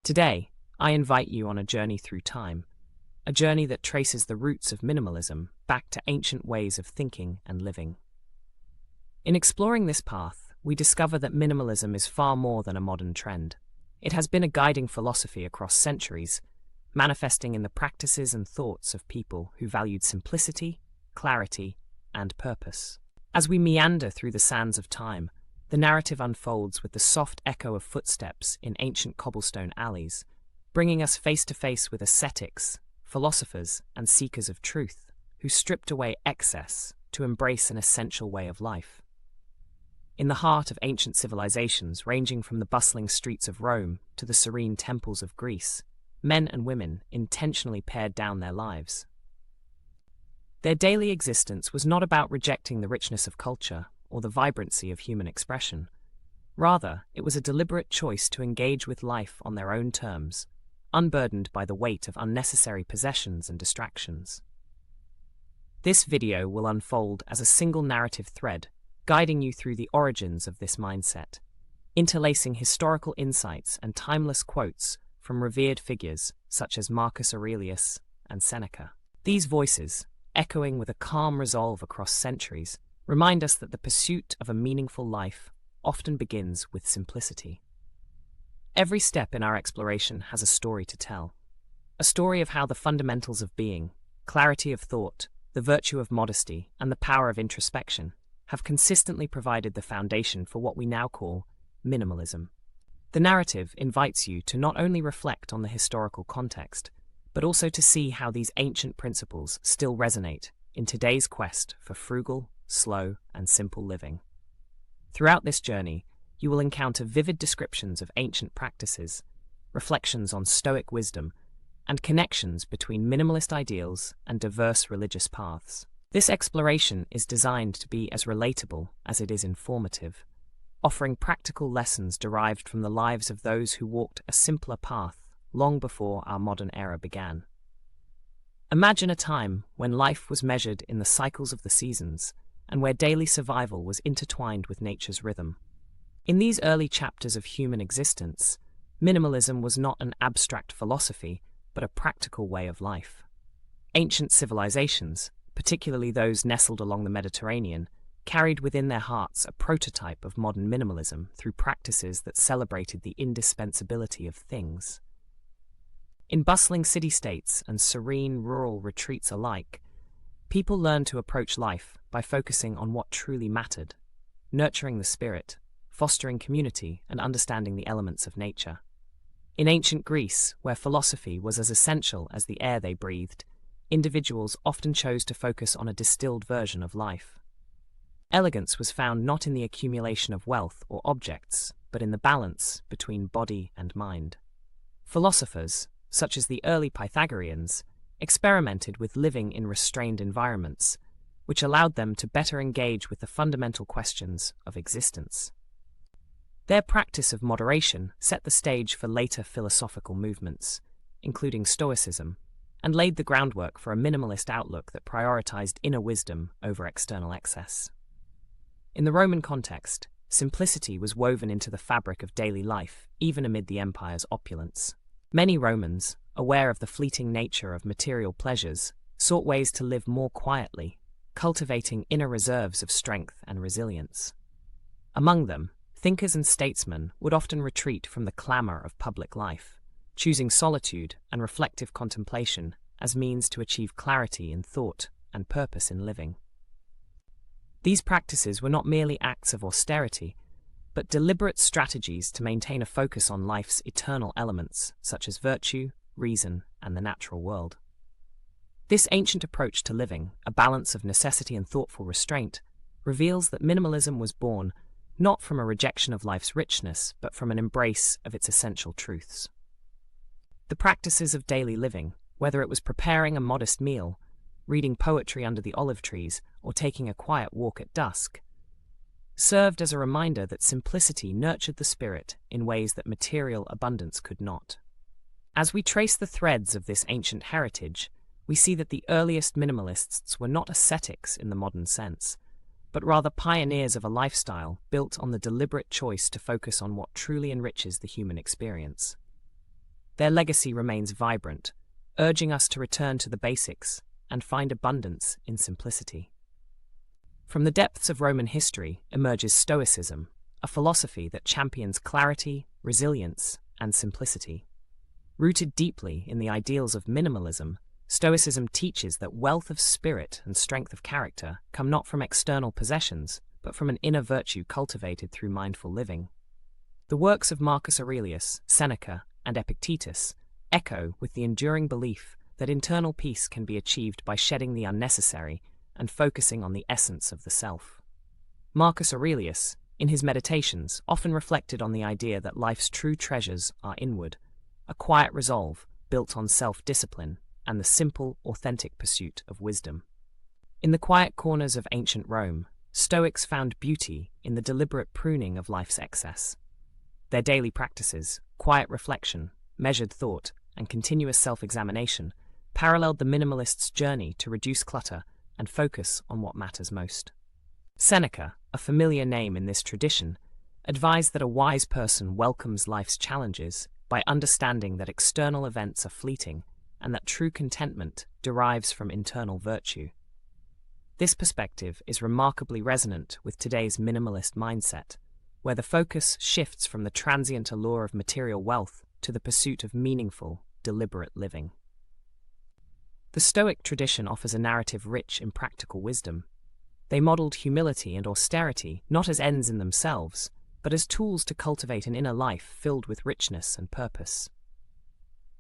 Today, I invite you on a journey through time, a journey that traces the roots of minimalism back to ancient ways of thinking and living. In exploring this path, we discover that minimalism is far more than a modern trend. It has been a guiding philosophy across centuries, manifesting in the practices and thoughts of people who valued simplicity, clarity, and purpose. As we meander through the sands of time, the narrative unfolds with the soft echo of footsteps in ancient cobblestone alleys, bringing us face to face with ascetics, philosophers, and seekers of truth who stripped away excess to embrace an essential way of life. In the heart of ancient civilizations, ranging from the bustling streets of Rome to the serene temples of Greece, men and women intentionally pared down their lives. Their daily existence was not about rejecting the richness of culture or the vibrancy of human expression. Rather, it was a deliberate choice to engage with life on their own terms, unburdened by the weight of unnecessary possessions and distractions. This video will unfold as a single narrative thread, guiding you through the origins of this mindset, interlacing historical insights and timeless quotes from revered figures such as Marcus Aurelius and Seneca. These voices, echoing with a calm resolve across centuries, remind us that the pursuit of a meaningful life often begins with simplicity. Every step in our exploration has a story to tell, a story of how the fundamentals of being, clarity of thought, the virtue of modesty, and the power of introspection have consistently provided the foundation for what we now call minimalism. The narrative invites you to not only reflect on the historical context, but also to see how these ancient principles still resonate in today's quest for frugal, slow, and simple living. Throughout this journey, you will encounter vivid descriptions of ancient practices, reflections on Stoic wisdom, and connections between minimalist ideals and diverse religious paths. This exploration is designed to be as relatable as it is informative, offering practical lessons derived from the lives of those who walked a simpler path long before our modern era began. Imagine a time when life was measured in the cycles of the seasons, and where daily survival was intertwined with nature's rhythm. In these early chapters of human existence, minimalism was not an abstract philosophy, but a practical way of life. Ancient civilizations, particularly those nestled along the Mediterranean, carried within their hearts a prototype of modern minimalism through practices that celebrated the indispensability of things. In bustling city-states and serene rural retreats alike, people learned to approach life by focusing on what truly mattered, nurturing the spirit, fostering community, and understanding the elements of nature. In ancient Greece, where philosophy was as essential as the air they breathed, individuals often chose to focus on a distilled version of life. Elegance was found not in the accumulation of wealth or objects, but in the balance between body and mind. Philosophers, such as the early Pythagoreans, experimented with living in restrained environments, which allowed them to better engage with the fundamental questions of existence. Their practice of moderation set the stage for later philosophical movements, including Stoicism, and laid the groundwork for a minimalist outlook that prioritized inner wisdom over external excess. In the Roman context, simplicity was woven into the fabric of daily life, even amid the empire's opulence. Many Romans, aware of the fleeting nature of material pleasures, sought ways to live more quietly, cultivating inner reserves of strength and resilience. Among them, thinkers and statesmen would often retreat from the clamor of public life, choosing solitude and reflective contemplation as means to achieve clarity in thought and purpose in living. These practices were not merely acts of austerity, but deliberate strategies to maintain a focus on life's eternal elements, such as virtue, reason, and the natural world. This ancient approach to living, a balance of necessity and thoughtful restraint, reveals that minimalism was born not from a rejection of life's richness, but from an embrace of its essential truths. The practices of daily living, whether it was preparing a modest meal, reading poetry under the olive trees, or taking a quiet walk at dusk, served as a reminder that simplicity nurtured the spirit in ways that material abundance could not. As we trace the threads of this ancient heritage, we see that the earliest minimalists were not ascetics in the modern sense, but rather pioneers of a lifestyle built on the deliberate choice to focus on what truly enriches the human experience. their legacy remains vibrant, urging us to return to the basics and find abundance in simplicity. From the depths of Roman history emerges Stoicism, a philosophy that champions clarity, resilience, and simplicity. Rooted deeply in the ideals of minimalism, Stoicism teaches that wealth of spirit and strength of character come not from external possessions, but from an inner virtue cultivated through mindful living. The works of Marcus Aurelius, Seneca, and Epictetus echo with the enduring belief that internal peace can be achieved by shedding the unnecessary and focusing on the essence of the self. Marcus Aurelius, in his meditations, often reflected on the idea that life's true treasures are inward, a quiet resolve built on self-discipline and the simple, authentic pursuit of wisdom. In the quiet corners of ancient Rome, Stoics found beauty in the deliberate pruning of life's excess. Their daily practices, quiet reflection, measured thought, and continuous self-examination paralleled the minimalist's journey to reduce clutter and focus on what matters most. Seneca, a familiar name in this tradition, advised that a wise person welcomes life's challenges by understanding that external events are fleeting and that true contentment derives from internal virtue. This perspective is remarkably resonant with today's minimalist mindset, where the focus shifts from the transient allure of material wealth to the pursuit of meaningful, deliberate living. The Stoic tradition offers a narrative rich in practical wisdom. They modeled humility and austerity not as ends in themselves, but as tools to cultivate an inner life filled with richness and purpose.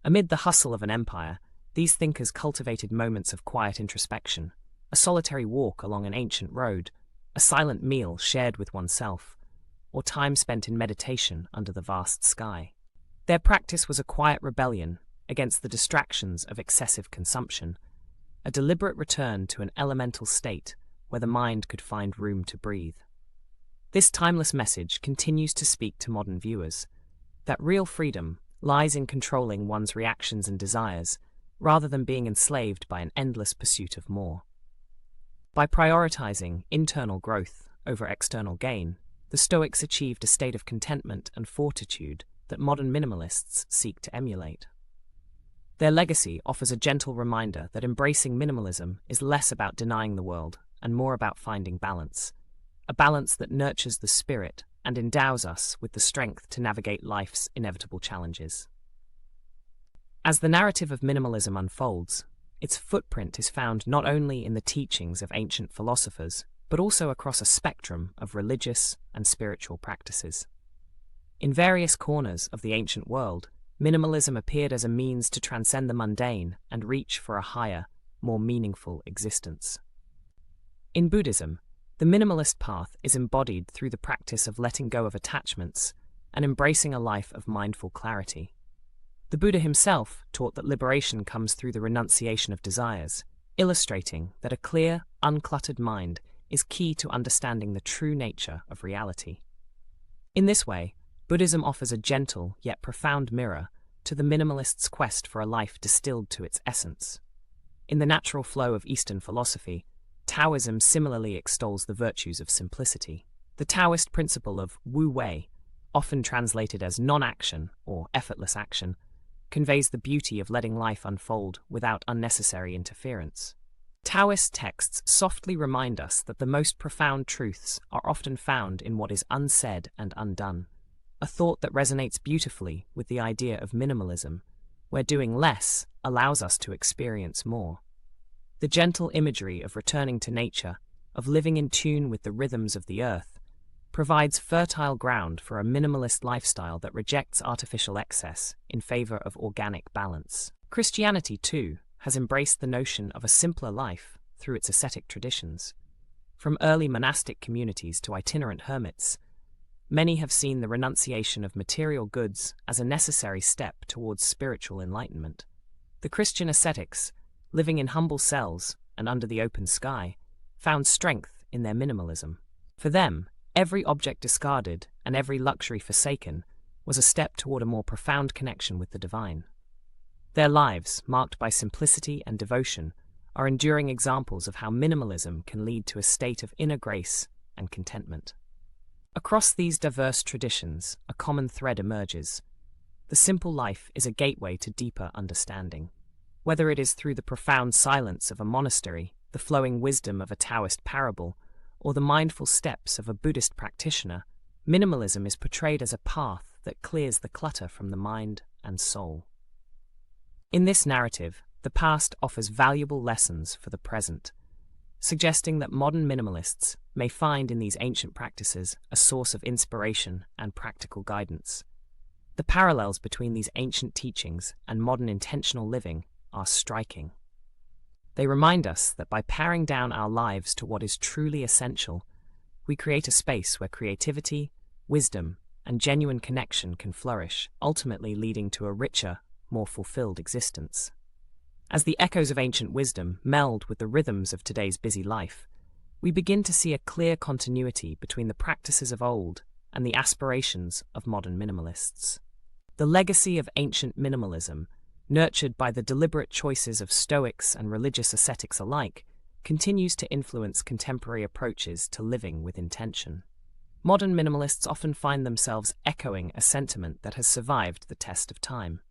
Amid the hustle of an empire, these thinkers cultivated moments of quiet introspection, a solitary walk along an ancient road, a silent meal shared with oneself, or time spent in meditation under the vast sky. Their practice was a quiet rebellion against the distractions of excessive consumption, a deliberate return to an elemental state where the mind could find room to breathe. This timeless message continues to speak to modern viewers, that real freedom lies in controlling one's reactions and desires, rather than being enslaved by an endless pursuit of more. By prioritizing internal growth over external gain, the Stoics achieved a state of contentment and fortitude that modern minimalists seek to emulate. Their legacy offers a gentle reminder that embracing minimalism is less about denying the world and more about finding balance, a balance that nurtures the spirit and endows us with the strength to navigate life's inevitable challenges. As the narrative of minimalism unfolds, its footprint is found not only in the teachings of ancient philosophers, but also across a spectrum of religious and spiritual practices. In various corners of the ancient world, minimalism appeared as a means to transcend the mundane and reach for a higher, more meaningful existence. In Buddhism, the minimalist path is embodied through the practice of letting go of attachments and embracing a life of mindful clarity. The Buddha himself taught that liberation comes through the renunciation of desires, illustrating that a clear, uncluttered mind is key to understanding the true nature of reality. In this way, Buddhism offers a gentle yet profound mirror to the minimalist's quest for a life distilled to its essence. In the natural flow of Eastern philosophy, Taoism similarly extols the virtues of simplicity. The Taoist principle of Wu Wei, often translated as non-action or effortless action, conveys the beauty of letting life unfold without unnecessary interference. Taoist texts softly remind us that the most profound truths are often found in what is unsaid and undone, a thought that resonates beautifully with the idea of minimalism, where doing less allows us to experience more. The gentle imagery of returning to nature, of living in tune with the rhythms of the earth, provides fertile ground for a minimalist lifestyle that rejects artificial excess in favor of organic balance. Christianity, too, has embraced the notion of a simpler life through its ascetic traditions. From early monastic communities to itinerant hermits, many have seen the renunciation of material goods as a necessary step towards spiritual enlightenment. The Christian ascetics, living in humble cells and under the open sky, found strength in their minimalism. For them, every object discarded and every luxury forsaken was a step toward a more profound connection with the divine. Their lives, marked by simplicity and devotion, are enduring examples of how minimalism can lead to a state of inner grace and contentment. Across these diverse traditions, a common thread emerges: the simple life is a gateway to deeper understanding. Whether it is through the profound silence of a monastery, the flowing wisdom of a Taoist parable, or the mindful steps of a Buddhist practitioner, minimalism is portrayed as a path that clears the clutter from the mind and soul. In this narrative, the past offers valuable lessons for the present, suggesting that modern minimalists may find in these ancient practices a source of inspiration and practical guidance. The parallels between these ancient teachings and modern intentional living are striking. They remind us that by paring down our lives to what is truly essential, we create a space where creativity, wisdom, and genuine connection can flourish, ultimately leading to a richer, more fulfilled existence. As the echoes of ancient wisdom meld with the rhythms of today's busy life, we begin to see a clear continuity between the practices of old and the aspirations of modern minimalists. The legacy of ancient minimalism, nurtured by the deliberate choices of Stoics and religious ascetics alike, continues to influence contemporary approaches to living with intention. Modern minimalists often find themselves echoing a sentiment that has survived the test of time.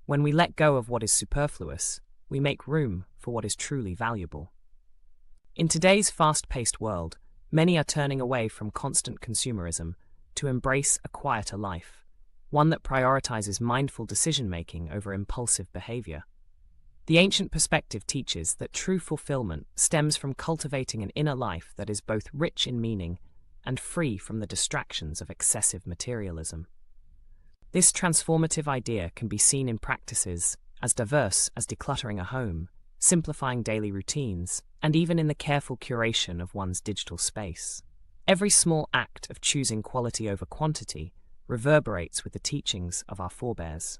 When we let go of what is superfluous, we make room for what is truly valuable. In today's fast-paced world, many are turning away from constant consumerism to embrace a quieter life, one that prioritizes mindful decision-making over impulsive behavior. The ancient perspective teaches that true fulfillment stems from cultivating an inner life that is both rich in meaning and free from the distractions of excessive materialism. This transformative idea can be seen in practices as diverse as decluttering a home, simplifying daily routines, and even in the careful curation of one's digital space. Every small act of choosing quality over quantity reverberates with the teachings of our forebears.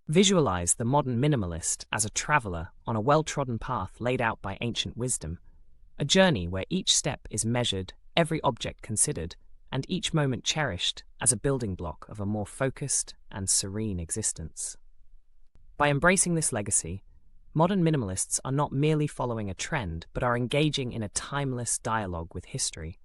Visualize the modern minimalist as a traveler on a well-trodden path laid out by ancient wisdom, a journey where each step is measured, every object considered, and each moment cherished as a building block of a more focused and serene existence. By embracing this legacy, modern minimalists are not merely following a trend, but are engaging in a timeless dialogue with history.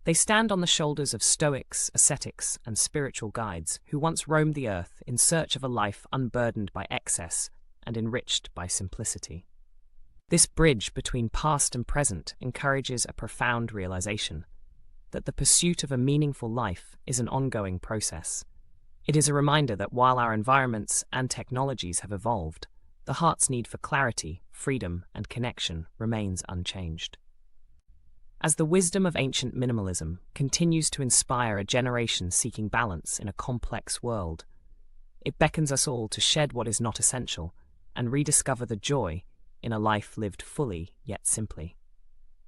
They stand on the shoulders of Stoics, ascetics, and spiritual guides who once roamed the earth in search of a life unburdened by excess and enriched by simplicity. This bridge between past and present encourages a profound realization that the pursuit of a meaningful life is an ongoing process. It is a reminder that while our environments and technologies have evolved, the heart's need for clarity, freedom, and connection remains unchanged. As the wisdom of ancient minimalism continues to inspire a generation seeking balance in a complex world, it beckons us all to shed what is not essential and rediscover the joy in a life lived fully yet simply.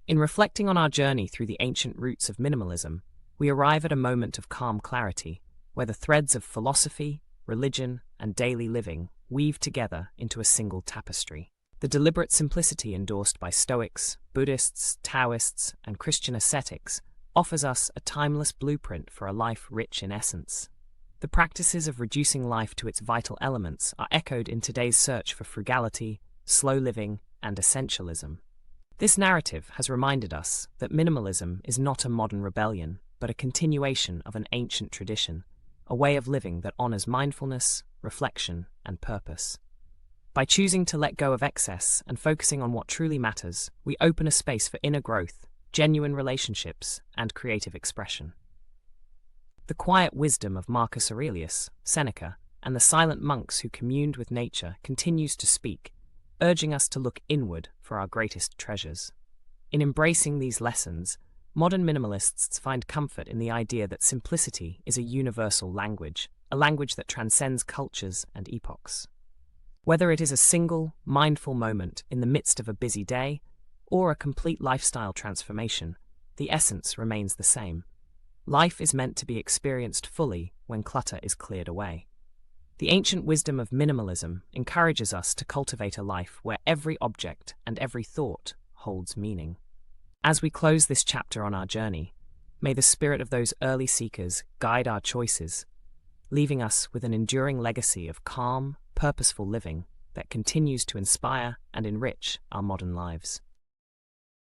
In reflecting on our journey through the ancient roots of minimalism, we arrive at a moment of calm clarity, where the threads of philosophy, religion, and daily living weave together into a single tapestry. The deliberate simplicity endorsed by Stoics, Buddhists, Taoists, and Christian ascetics offers us a timeless blueprint for a life rich in essence. The practices of reducing life to its vital elements are echoed in today's search for frugality, slow living, and essentialism. This narrative has reminded us that minimalism is not a modern rebellion, but a continuation of an ancient tradition, a way of living that honors mindfulness, reflection, and purpose. By choosing to let go of excess and focusing on what truly matters, we open a space for inner growth, genuine relationships, and creative expression. The quiet wisdom of Marcus Aurelius, Seneca, and the silent monks who communed with nature continues to speak, urging us to look inward for our greatest treasures. In embracing these lessons, modern minimalists find comfort in the idea that simplicity is a universal language, a language that transcends cultures and epochs. Whether it is a single, mindful moment in the midst of a busy day, or a complete lifestyle transformation, the essence remains the same. Life is meant to be experienced fully when clutter is cleared away. The ancient wisdom of minimalism encourages us to cultivate a life where every object and every thought holds meaning. As we close this chapter on our journey, may the spirit of those early seekers guide our choices, leaving us with an enduring legacy of calm, purposeful living that continues to inspire and enrich our modern lives.